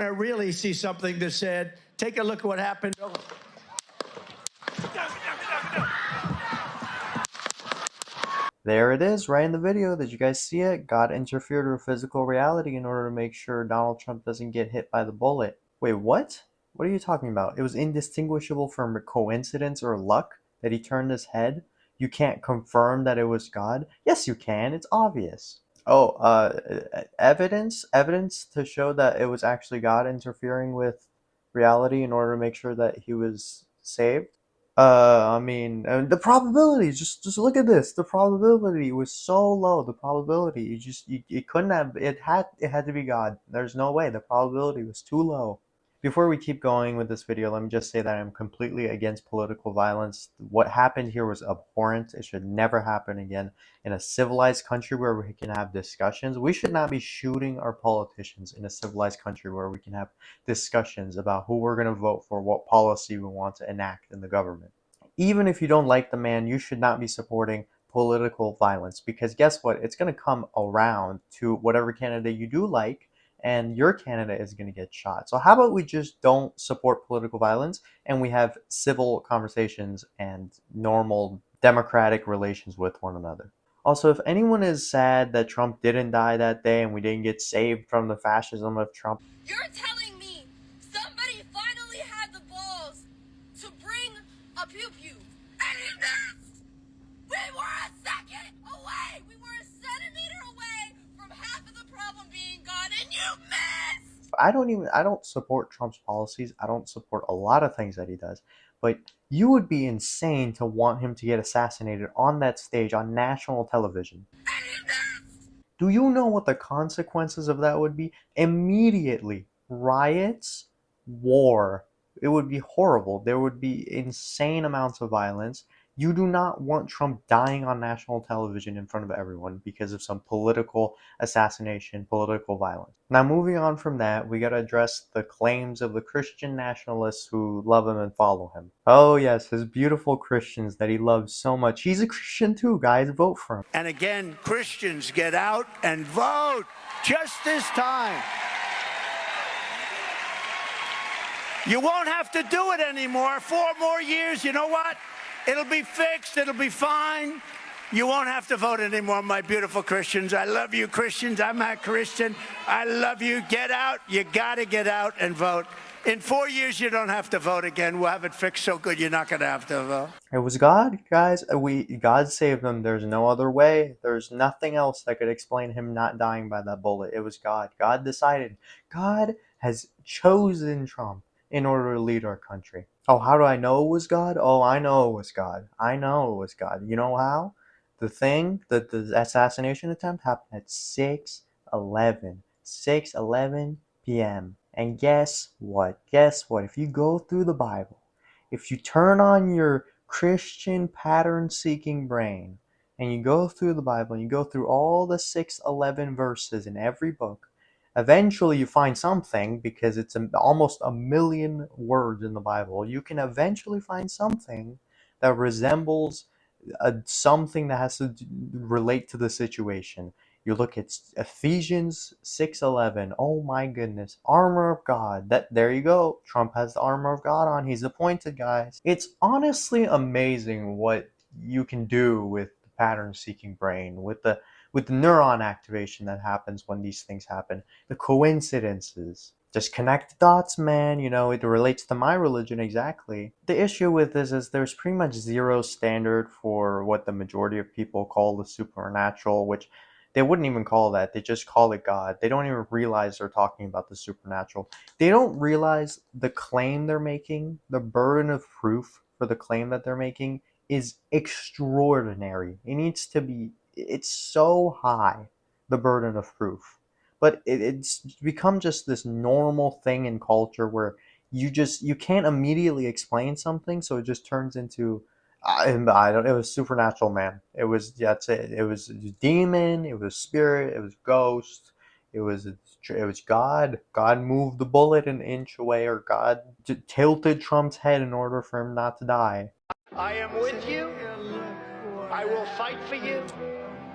I really see something that said, take a look at what happened. There it is, right in the video. Did you guys see it? God interfered with physical reality in order to make sure Donald Trump doesn't get hit by the bullet. Wait, what? What are you talking about? It was indistinguishable from coincidence or luck that he turned his head? You can't confirm that it was God? Yes, you can. It's obvious. Oh, evidence to show that it was actually God interfering with reality in order to make sure that he was saved. I mean, the probability. Just look at this. The probability was so low. The probability, it couldn't have. It had to be God. There's no way. The probability was too low. Before we keep going with this video, let me just say that I'm completely against political violence. What happened here was abhorrent. It should never happen again. In a civilized country where we can have discussions, we should not be shooting our politicians in a civilized country where we can have discussions about who we're going to vote for, what policy we want to enact in the government. Even if you don't like the man, you should not be supporting political violence, because guess what? It's going to come around to whatever candidate you do like, and your candidate is going to get shot. So how about we just don't support political violence and we have civil conversations and normal democratic relations with one another? Also, if anyone is sad that Trump didn't die that day and we didn't get saved from the fascism of Trump, you're telling me somebody finally had the balls to bring a pew-pew and he missed! We were a second away! We were a centimeter away from half of the problem being gone, and you missed! I don't support Trump's policies. I don't support a lot of things that he does. But you would be insane to want him to get assassinated on that stage on national television. And he missed! Do you know what the consequences of that would be? Immediately, riots, war. It would be horrible. There would be insane amounts of violence. You do not want Trump dying on national television in front of everyone because of some political assassination, political violence. Now, moving on from that, we got to address the claims of the Christian nationalists who love him and follow him. Oh yes, his beautiful Christians that he loves so much. He's a Christian too, guys. Vote for him. And again, Christians, get out and vote just this time. You won't have to do it anymore. 4 more years, you know what? It'll be fixed. It'll be fine. You won't have to vote anymore, my beautiful Christians. I love you, Christians. I'm a Christian. I love you. Get out. You got to get out and vote. In 4 years, you don't have to vote again. We'll have it fixed so good you're not going to have to vote. It was God, guys. God saved him. There's no other way. There's nothing else that could explain him not dying by that bullet. It was God. God decided. God has chosen Trump in order to lead our country. Oh, how do I know it was God? Oh, I know it was God. I know it was God. You know how? The assassination attempt happened at 6:11 p.m. And guess what? Guess what? If you go through the Bible, if you turn on your Christian pattern-seeking brain, and you go through the Bible, and you go through all the 6:11 verses in every book, eventually you find something, because it's almost 1,000,000 words in the Bible. You can eventually find something that resembles something that has to relate to the situation. You look at Ephesians 6:11. Oh my goodness, armor of God. There you go. Trump has the armor of God on. He's appointed, guys. It's honestly amazing what you can do with the pattern-seeking brain, with the neuron activation that happens when these things happen, the coincidences. Just connect the dots, man. You know, it relates to my religion exactly. The issue with this is there's pretty much zero standard for what the majority of people call the supernatural, which they wouldn't even call that. They just call it God. They don't even realize they're talking about the supernatural. They don't realize the claim they're making, the burden of proof for the claim that they're making is extraordinary. It's so high, the burden of proof. But it's become just this normal thing in culture where you can't immediately explain something, so it just turns into I don't. It was supernatural, man. It was that's it. It was a demon. It was spirit. It was ghost. It was God. God moved the bullet an inch away, or God tilted Trump's head in order for him not to die. I am with you. I will fight for you.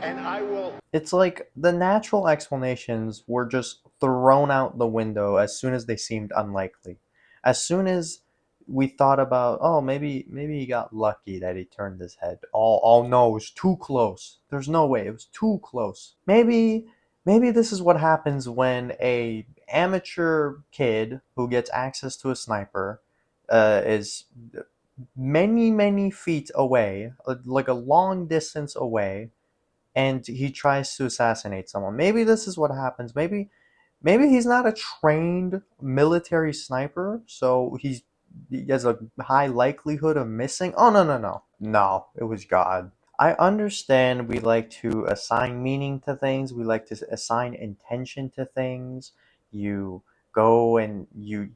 and I will. It's like the natural explanations were just thrown out the window as soon as they seemed unlikely. As soon as we thought about, oh, maybe he got lucky that he turned his head. Oh no, it was too close. There's no way, it was too close. Maybe this is what happens when a amateur kid who gets access to a sniper is many feet away, like a long distance away, and he tries to assassinate someone. Maybe this is what happens. Maybe he's not a trained military sniper, so he has a high likelihood of missing. Oh no, it was God. I understand we like to assign meaning to things. We like to assign intention to things. You go and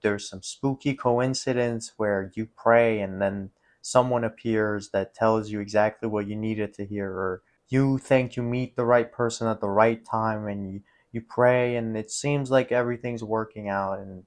there's some spooky coincidence where you pray and then someone appears that tells you exactly what you needed to hear, or you think you meet the right person at the right time, and you pray and it seems like everything's working out. And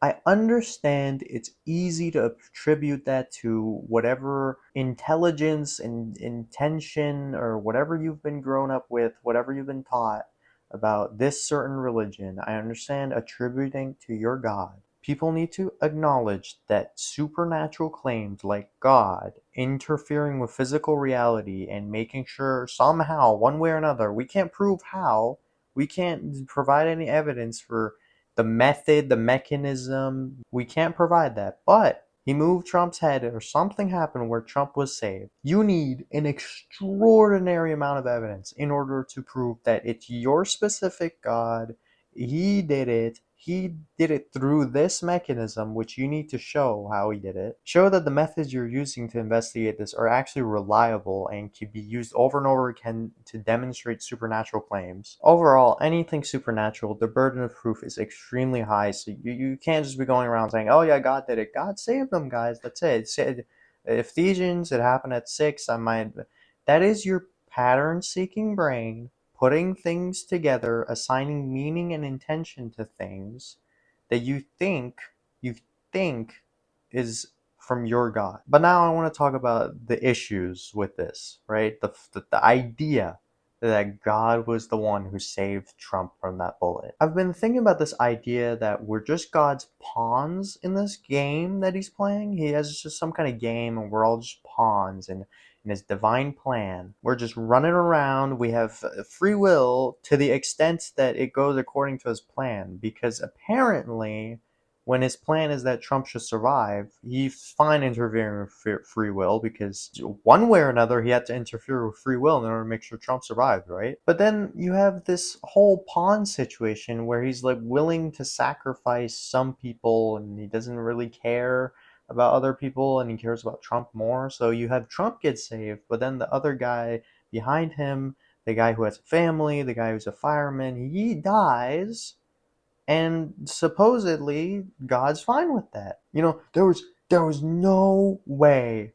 I understand it's easy to attribute that to whatever intelligence and intention, or whatever you've been grown up with, whatever you've been taught about this certain religion. I understand attributing to your God. People need to acknowledge that supernatural claims like God interfering with physical reality and making sure somehow, one way or another, we can't prove how, we can't provide any evidence for the method, the mechanism. We can't provide that. But he moved Trump's head, or something happened where Trump was saved. You need an extraordinary amount of evidence in order to prove that it's your specific God. He did it. He did it through this mechanism, which you need to show how he did it. Show that the methods you're using to investigate this are actually reliable and can be used over and over again to demonstrate supernatural claims. Overall, anything supernatural, the burden of proof is extremely high, so you can't just be going around saying, oh yeah, God did it. God saved them, guys. That's it. It said, Ephesians, it happened at 6. That is your pattern-seeking brain putting things together, assigning meaning and intention to things that you think is from your God. But now I want to talk about the issues with this, right? The idea that God was the one who saved Trump from that bullet. I've been thinking about this idea that we're just God's pawns in this game that he's playing. He has just some kind of game and we're all just pawns in his divine plan. We're just running around. We have free will to the extent that it goes according to his plan, because apparently when his plan is that Trump should survive, he's fine interfering with free will, because one way or another he had to interfere with free will in order to make sure Trump survived, right? But then you have this whole pawn situation where he's like willing to sacrifice some people and he doesn't really care about other people and he cares about Trump more. So you have Trump get saved, but then the other guy behind him, the guy who has a family, the guy who's a fireman, he dies, and supposedly God's fine with that. There was no way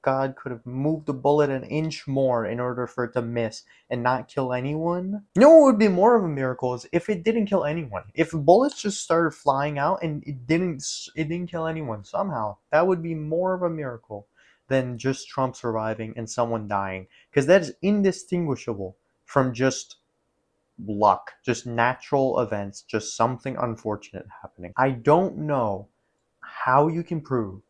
God could have moved the bullet an inch more in order for it to miss and not kill anyone. You know what would be more of a miracle is if it didn't kill anyone. If bullets just started flying out and it didn't kill anyone somehow. That would be more of a miracle than just Trump surviving and someone dying, because that is indistinguishable from just luck, just natural events, just something unfortunate happening. I don't know how you can prove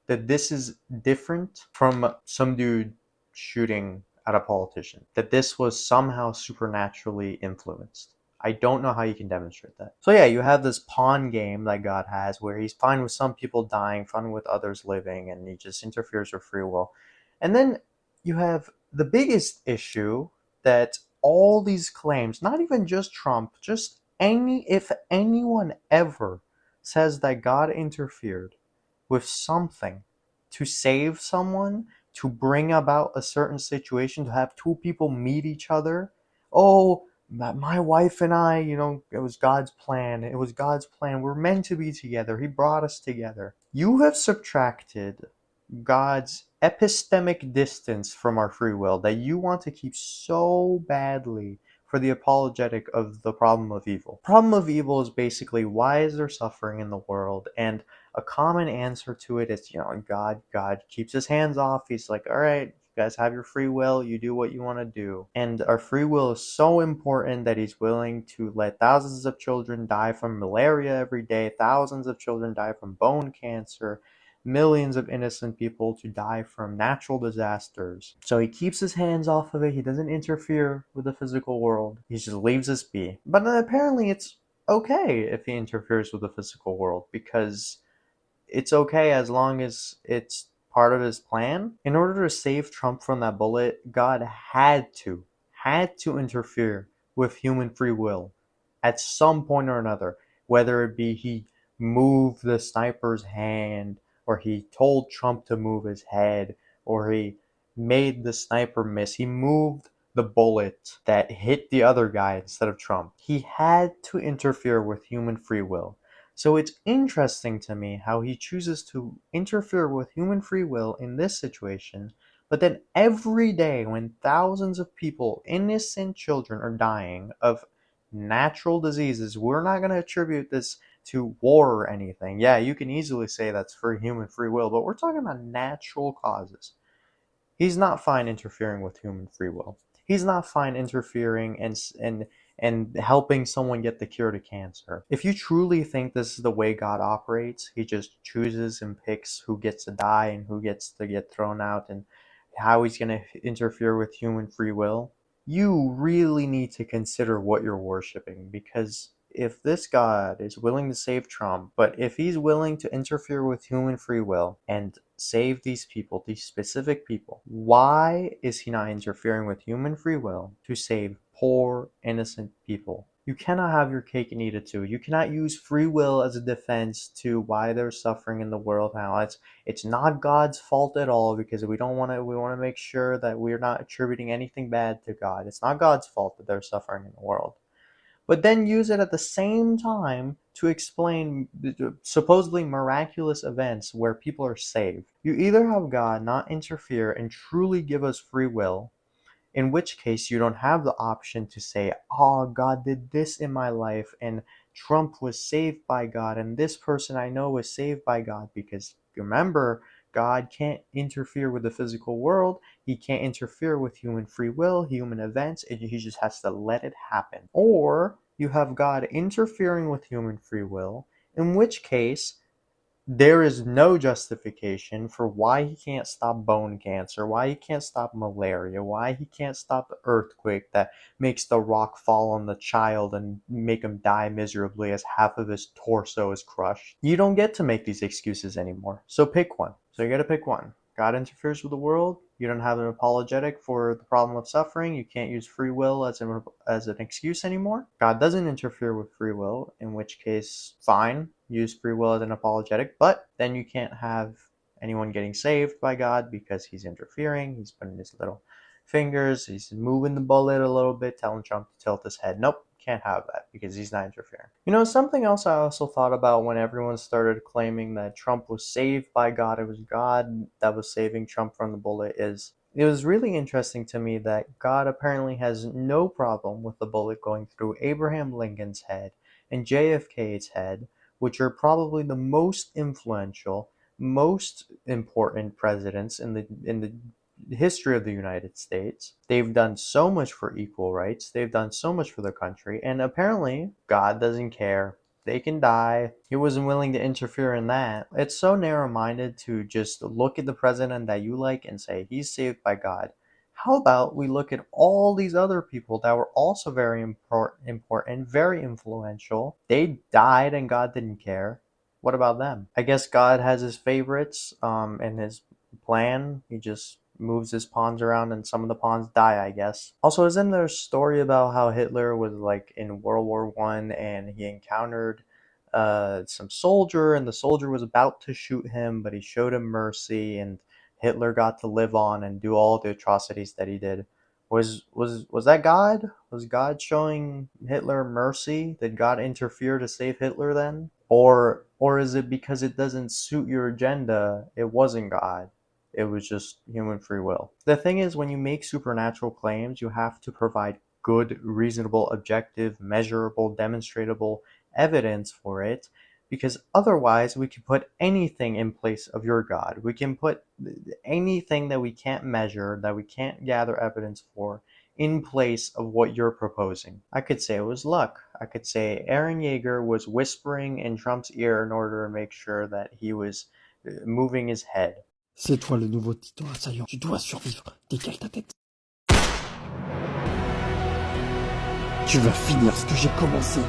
that this is different from some dude shooting at a politician, that this was somehow supernaturally influenced. I don't know how you can demonstrate that. So yeah, you have this pawn game that God has where he's fine with some people dying, fine with others living, and he just interferes with free will. And then you have the biggest issue, that all these claims, not even just Trump, just if anyone ever says that God interfered with something to save someone, to bring about a certain situation, to have two people meet each other. Oh, my wife and I, it was God's plan. It was God's plan. We're meant to be together. He brought us together. You have subtracted God's epistemic distance from our free will that you want to keep so badly for the apologetic of the problem of evil. Problem of evil is basically, why is there suffering in the world? And a common answer to it is, God keeps his hands off. He's like, all right, You guys have your free will. You do what you want to do. And our free will is so important that he's willing to let thousands of children die from malaria every day, thousands of children die from bone cancer, millions of innocent people to die from natural disasters. So he keeps his hands off of it. He doesn't interfere with the physical world. He just leaves us be. But then apparently it's okay if he interferes with the physical world, because it's okay as long as it's part of his plan. In order to save Trump from that bullet, God had to interfere with human free will at some point or another, whether it be he moved the sniper's hand, or he told Trump to move his head, or he made the sniper miss. He moved the bullet that hit the other guy instead of Trump. He had to interfere with human free will. So it's interesting to me how he chooses to interfere with human free will in this situation, but then every day when thousands of people, innocent children, are dying of natural diseases, we're not going to attribute this to war or anything. Yeah, you can easily say that's for human free will, but we're talking about natural causes. He's not fine interfering with human free will. He's not fine interfering and helping someone get the cure to cancer. If you truly think this is the way God operates, he just chooses and picks who gets to die and who gets to get thrown out, and how he's going to interfere with human free will, you really need to consider what you're worshiping. Because if this God is willing to save Trump, but if he's willing to interfere with human free will and save these people, these specific people, why is he not interfering with human free will to save poor, innocent people? You cannot have your cake and eat it too. You cannot use free will as a defense to why there's suffering in the world now. It's not God's fault at all, because we want to make sure that we're not attributing anything bad to God. It's not God's fault that there's suffering in the world. But then use it at the same time to explain supposedly miraculous events where people are saved. You either have God not interfere and truly give us free will, in which case you don't have the option to say, oh, God did this in my life, and Trump was saved by God, and this person I know was saved by God. Because remember, God can't interfere with the physical world. He can't interfere with human free will, human events. He just has to let it happen. Or you have God interfering with human free will, in which case there is no justification for why he can't stop bone cancer, why he can't stop malaria, why he can't stop the earthquake that makes the rock fall on the child and make him die miserably as half of his torso is crushed. You don't get to make these excuses anymore. So pick one. So you gotta pick one. God interferes with the world. You don't have an apologetic for the problem of suffering. You can't use free will as an excuse anymore. God doesn't interfere with free will, in which case, fine, use free will as an apologetic, but then you can't have anyone getting saved by God because he's interfering. He's putting his little fingers, he's moving the bullet a little bit, telling Trump to tilt his head. Nope, can't have that because he's not interfering. You know, something else I also thought about when everyone started claiming that Trump was saved by God, it was God that was saving Trump from the bullet, is it was really interesting to me that God apparently has no problem with the bullet going through Abraham Lincoln's head and JFK's head, which are probably the most influential, most important presidents in the history of the United States. They've done so much for equal rights. They've done so much for the country, and apparently God doesn't care. They can die. He wasn't willing to interfere in that. It's so narrow-minded to just look at the president that you like and say he's saved by God. How about we look at all these other people that were also very important, very influential? They died and God didn't care. What about them? I guess God has his favorites, and his plan. He just moves his pawns around and some of the pawns die, I guess. Also, isn't there a story about how Hitler was like in World War One and he encountered some soldier, and the soldier was about to shoot him, but he showed him mercy, and Hitler got to live on and do all the atrocities that he did. Was that God? Was God showing Hitler mercy? Did God interfere to save Hitler then? Or is it because it doesn't suit your agenda? It wasn't God. It was just human free will. The thing is, when you make supernatural claims, you have to provide good, reasonable, objective, measurable, demonstrable evidence for it, because otherwise we can put anything in place of your God. We can put anything that we can't measure, that we can't gather evidence for, in place of what you're proposing. I could say it was luck. I could say Aaron Yeager was whispering in Trump's ear in order to make sure that he was moving his head. C'est toi le nouveau titan assaillant. Tu dois survivre. Décale ta tête. Tu vas finir ce que j'ai commencé.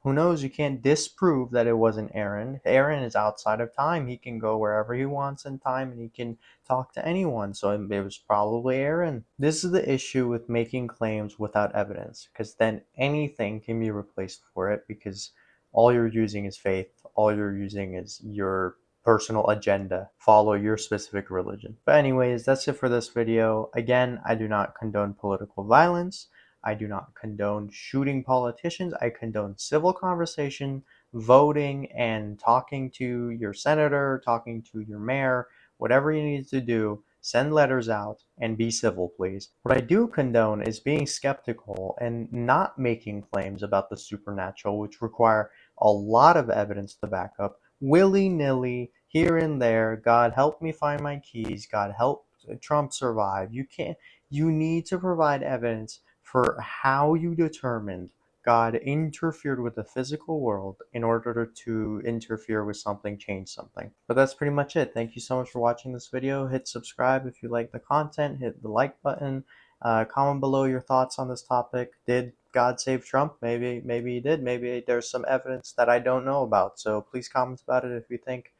Who knows? You can't disprove that it wasn't Aaron. Aaron is outside of time. He can go wherever he wants in time and he can talk to anyone. So it was probably Aaron. This is the issue with making claims without evidence, because then anything can be replaced for it, because all you're using is faith. All you're using is your personal agenda. Follow your specific religion. But anyways, that's it for this video. Again, I do not condone political violence. I do not condone shooting politicians. I condone civil conversation, voting, and talking to your senator, talking to your mayor, whatever you need to do. Send letters out and be civil, please. What I do condone is being skeptical and not making claims about the supernatural, which require a lot of evidence to back up, willy-nilly, here and there. God help me find my keys. God help Trump survive. You need to provide evidence for how you determined God interfered with the physical world in order to interfere with something, change something. But that's pretty much it. Thank you so much for watching this video. Hit subscribe if you like the content. Hit the like button. Comment below your thoughts on this topic. Did God save Trump? Maybe he did. Maybe there's some evidence that I don't know about. So please comment about it if you think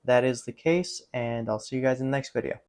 that is the case. And I'll see you guys in the next video.